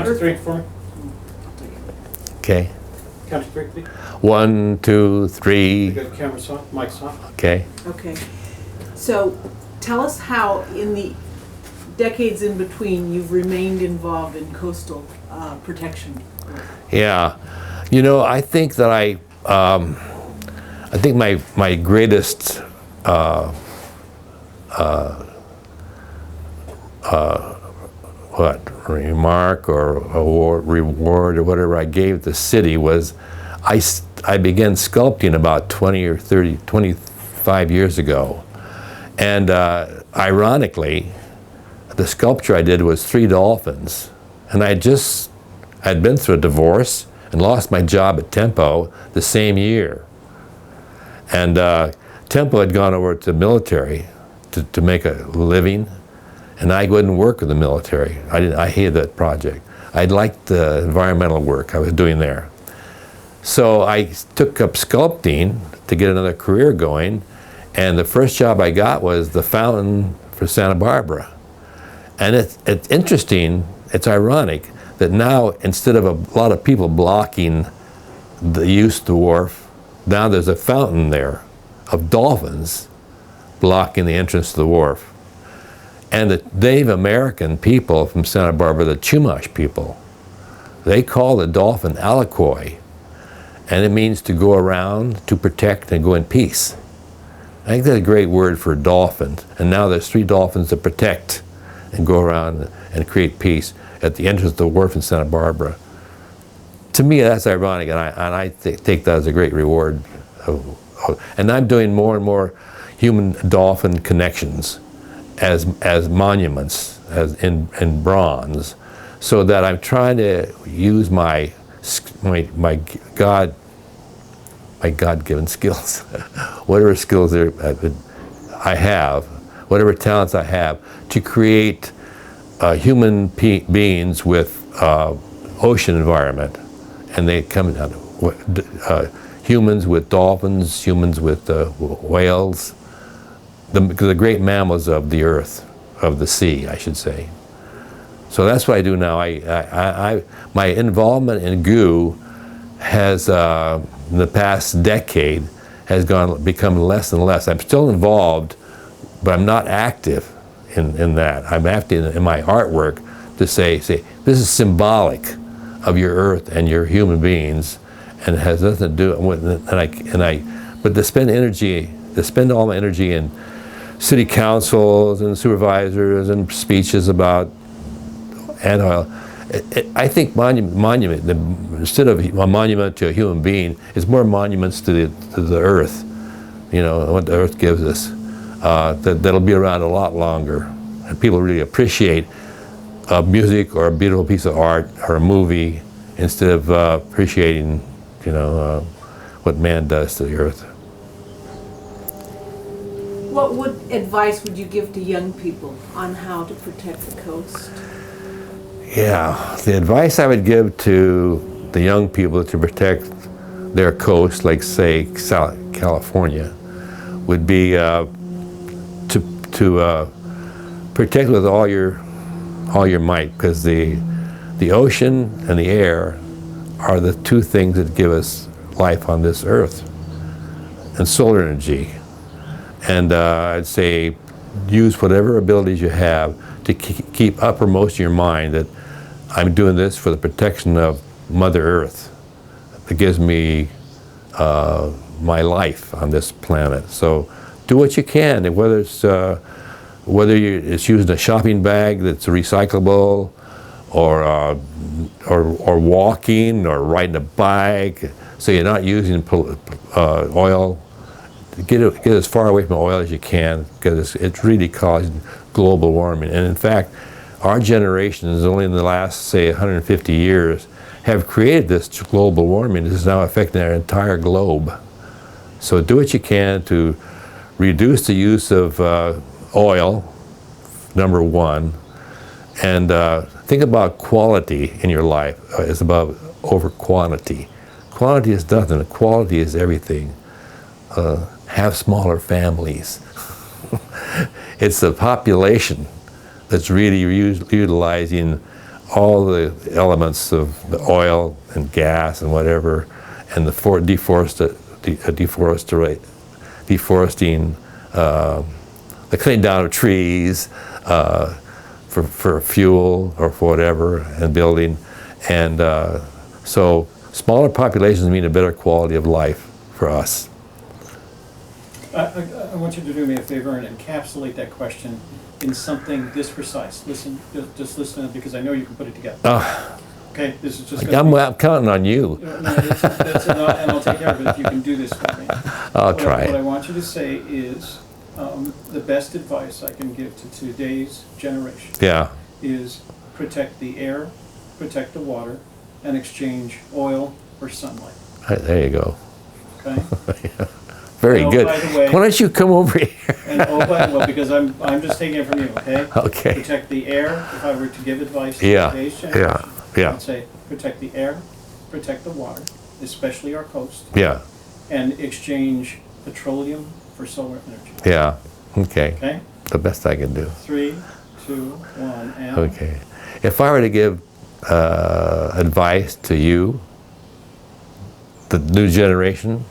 Count to three for me. Okay. Count to three, please. 1, 2, We 3. got cameras on, mics on. Okay. Okay. So tell us how in the decades in between you've remained involved in coastal protection. Yeah. You know, I think that I think my greatest remark or award, reward or whatever I gave the city was I began sculpting about 25 years ago. And ironically, the sculpture I did was 3 dolphins. And I'd been through a divorce and lost my job at Tempo the same year. And Tempo had gone over to the military to make a living, and I wouldn't work with the military. I hated that project. I liked the environmental work I was doing there. So I took up sculpting to get another career going, and the first job I got was the fountain for Santa Barbara. And it's interesting, it's ironic, that now instead of a lot of people blocking the use of the wharf, now there's a fountain there of dolphins blocking the entrance to the wharf. And the Native American people from Santa Barbara, the Chumash people, they call the dolphin Aliquoy, and it means to go around, to protect, and go in peace. I think that's a great word for dolphins. And now there's 3 dolphins to protect and go around and create peace at the entrance of the wharf in Santa Barbara. To me, that's ironic, and I take that as a great reward. And I'm doing more and more human-dolphin connections as monuments, as in bronze, so that I'm trying to use my God-given skills, whatever skills I have, whatever talents I have, to create human beings with ocean environment, and they come out humans with dolphins, humans with whales, the great mammals of the earth, of the sea, I should say. So that's what I do now. My involvement in GOO has, in the past decade, has become less and less. I'm still involved, but I'm not active in that. I'm active in my artwork to say, this is symbolic of your earth and your human beings, and it has nothing to do with, but to spend all my energy in city councils and supervisors and speeches about ant oil. I think instead of a monument to a human being, it's more monuments to the earth, you know, what the earth gives us, that'll be around a lot longer. And people really appreciate music or a beautiful piece of art or a movie instead of appreciating, you know, what man does to the earth. What advice would you give to young people on how to protect the coast? Yeah, the advice I would give to the young people to protect their coast, like say California, would be to protect with all your might, because the ocean and the air are the 2 things that give us life on this earth, and solar energy. And I'd say use whatever abilities you have to keep uppermost in your mind that I'm doing this for the protection of Mother Earth that gives me my life on this planet. So do what you can, and whether it's using a shopping bag that's recyclable, or walking, or riding a bike, so you're not using oil. Get as far away from oil as you can, because it's really causing global warming. And in fact, our generation is only in the last, say, 150 years, have created this global warming. This is now affecting our entire globe. So do what you can to reduce the use of oil, number 1, and think about quality in your life as above over quantity. Quantity is nothing, quality is everything. Have smaller families. It's the population that's really utilizing all the elements of the oil and gas and whatever, and the deforesting, the cutting down of trees for fuel or for whatever, and building. And so smaller populations mean a better quality of life for us. I want you to do me a favor and encapsulate that question in something this precise. Listen, just listen, because I know you can put it together. Okay, this is just I'm counting on you. That's enough, and I'll take care of it if you can do this for me. I'll try. What I want you to say is, the best advice I can give to today's generation Yeah, is protect the air, protect the water, and exchange oil for sunlight. there you go. Okay? Very Oh, good. by the way- Why don't you come over here? And well, because I'm just taking it from you, okay? Okay. Protect the air. If I were to give advice to Yeah, today's yeah, generation, yeah. I'd say protect the air, protect the water, especially our coast, Yeah, and exchange petroleum for solar energy. yeah. Okay. Okay? The best I can do. 3, 2, 1, and Okay. If I were to give advice to you, the new generation,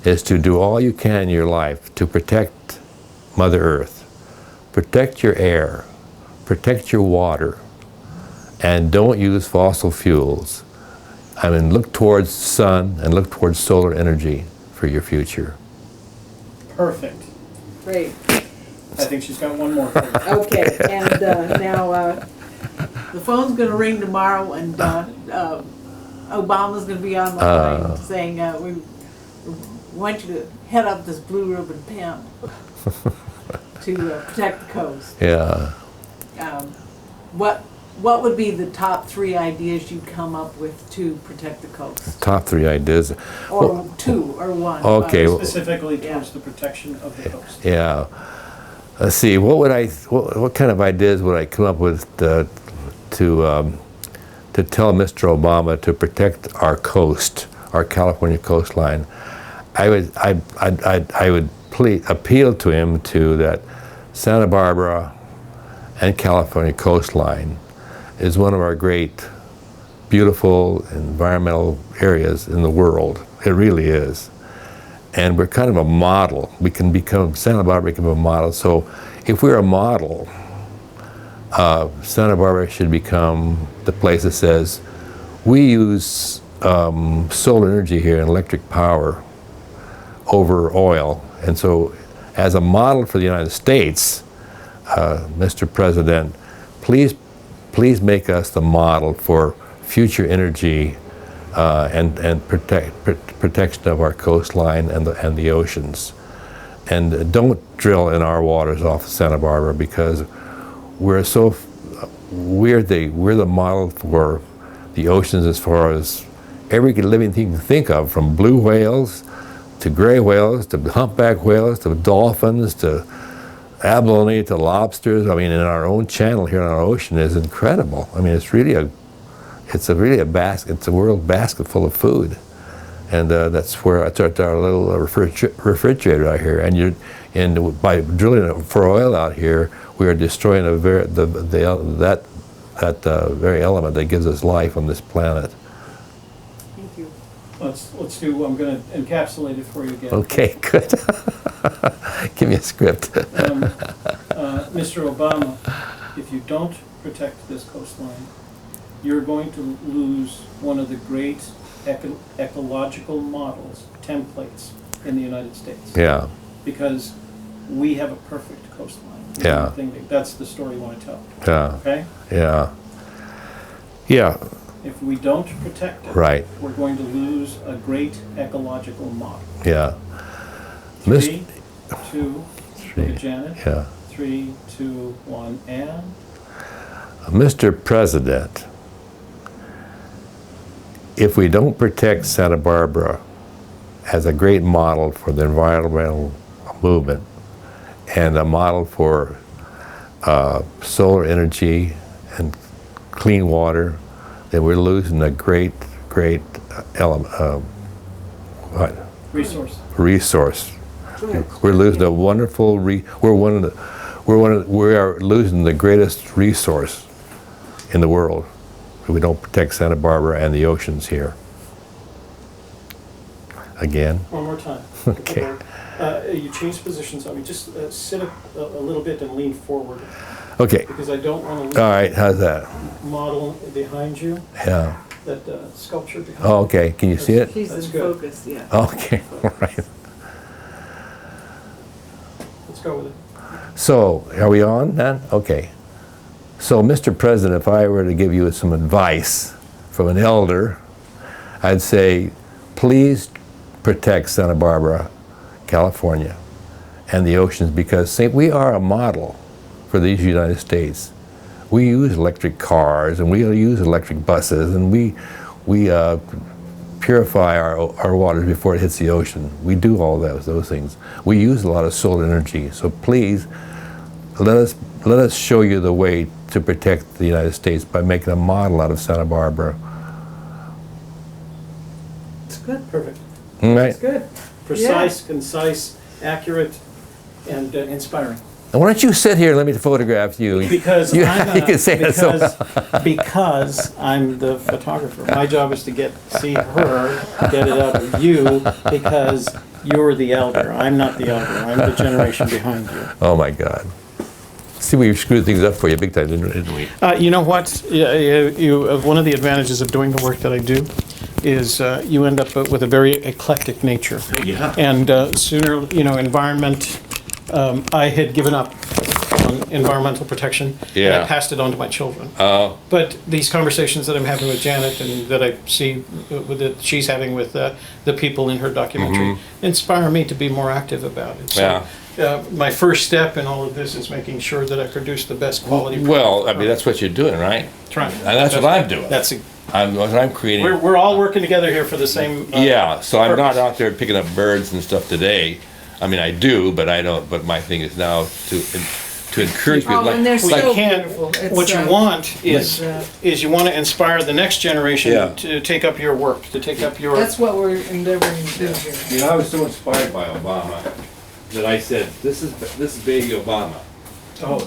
is to do all you can in your life to protect Mother Earth, protect your air, protect your water, and don't use fossil fuels. I mean, look towards sun and look towards solar energy for your future. perfect. Great. I think she's got one more for you. Okay, and now the phone's going to ring tomorrow, and Obama's going to be on the line saying we want you to head up this blue ribbon pen to protect the coast. Yeah. What would be the top 3 ideas you'd come up with to protect the coast? Top 3 ideas. Or 2 or 1? Okay. Specifically Yeah. towards the protection of the coast. Yeah. Let's see. What kind of ideas would I come up with to tell Mr. Obama to protect our coast, our California coastline? I would appeal to him to that Santa Barbara and California coastline is one of our great, beautiful environmental areas in the world. It really is. And we're kind of a model. Santa Barbara become a model. So if we're a model, Santa Barbara should become the place that says, we use solar energy here and electric power over oil. And so as a model for the United States, Mr. President, please make us the model for future energy and protection of our coastline and the oceans. And don't drill in our waters off Santa Barbara, because we're the model for the oceans as far as every living thing you can think of, from blue whales to gray whales to humpback whales to dolphins to abalone to lobsters. I mean, in our own channel here in our ocean is incredible. I mean, it's a world basket full of food, and that's our little refrigerator out here. And by drilling for oil out here, we are destroying that very element that gives us life on this planet. Thank you. Let's do. I'm going to encapsulate it for you again. Okay, good. Give me a script. Mr. Obama, if you don't protect this coastline, you're going to lose one of the great ecological models, templates in the United States. Yeah, Because we have a perfect coastline. Yeah. That's the story you want to tell. yeah, Okay? yeah. Yeah, If we don't protect it, right, we're going to lose a great ecological model. yeah. 3, 2, Three, look at Janet. yeah. 3, 2, 1, and Mr. President, if we don't protect Santa Barbara as a great model for the environmental movement and a model for solar energy and clean water, then we're losing a great element, resource. We're losing a wonderful. We are losing the greatest resource in the world. we don't protect Santa Barbara and the oceans here. Again? One more time. Okay. You changed positions on me. Just sit up a little bit and lean forward, Okay. because I don't want All to right, how's that? model behind you, Yeah. that sculpture behind Oh, you. okay, can you see it? She's That's in good. focus, yeah. Okay, all right. Let's go with it. So, are we on then? Okay. So, Mr. President, if I were to give you some advice from an elder, I'd say, please protect Santa Barbara, California, and the oceans, because we are a model for these United States. We use electric cars, and we use electric buses, and we purify our waters before it hits the ocean. We do all those things. We use a lot of solar energy. So please, let us show you the way to protect the United States by making a model out of Santa Barbara. It's good, Perfect. All right? it's good. Precise, concise, accurate, and inspiring. And why don't you sit here and let me photograph you? Because you, I'm you can say that so well. because I'm the photographer. My job is to see her, get it out of you, because you're the elder. I'm not the elder. I'm the generation behind you. Oh my God. See, we screwed things up for you big time, didn't we? You know what? One of the advantages of doing the work that I do is you end up with a very eclectic nature. Yeah. And sooner, environment, I had given up on environmental protection. And Yeah. I passed it on to my children. Oh. But these conversations that I'm having with Janet and that I see that she's having with the people in her documentary inspire me to be more active about it. So, my first step in all of this is making sure that I produce the best quality. Well, I mean, that's what you're doing, right? Trying. And that's what I'm doing. That's I'm creating. we're all working together here for the same. Yeah, so I'm not purpose. out there picking up birds and stuff today. I mean, I do, but I don't. But my thing is now to encourage people. Oh, and they're We so can't. beautiful. It's, What you want is it's, you want to inspire the next generation Yeah. to take up your work, to take up your. That's what we're endeavoring to do here. You know, I was so inspired by Obama that I said, "This is baby Obama." Oh,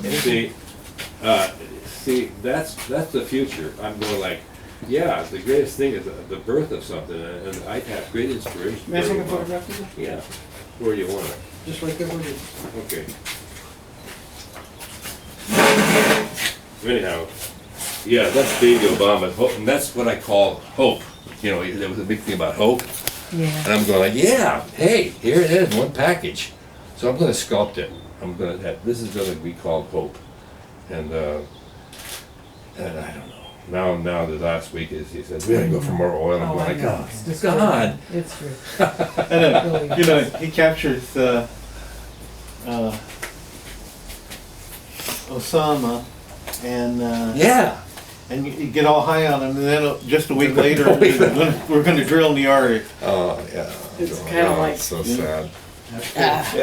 See, that's the future. I'm going like, yeah, the greatest thing is the birth of something, and I have great inspiration. May I for take a Obama. photograph of you? Yeah. Where do you want it? Just right there with you. Okay. Anyhow, yeah, that's baby Obama, and that's what I call hope. You know, there was a big thing about hope, Yeah. and I'm going like, yeah, hey, here it is, one package. So I'm going to sculpt it. I'm going to have, this is going to be called hope, and I don't know. Now the last week is he says we got to go for more oil. I'm going like, oh, God. It's true. And he captures Osama, and Yeah. and you get all high on him, and then just a week later we're going to drill in the Arctic. Oh yeah. It's Oh, kinda God, like- it's so sad.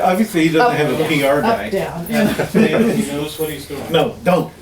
Obviously, he doesn't have a PR guy. Up, down. He knows what he's doing. No, don't.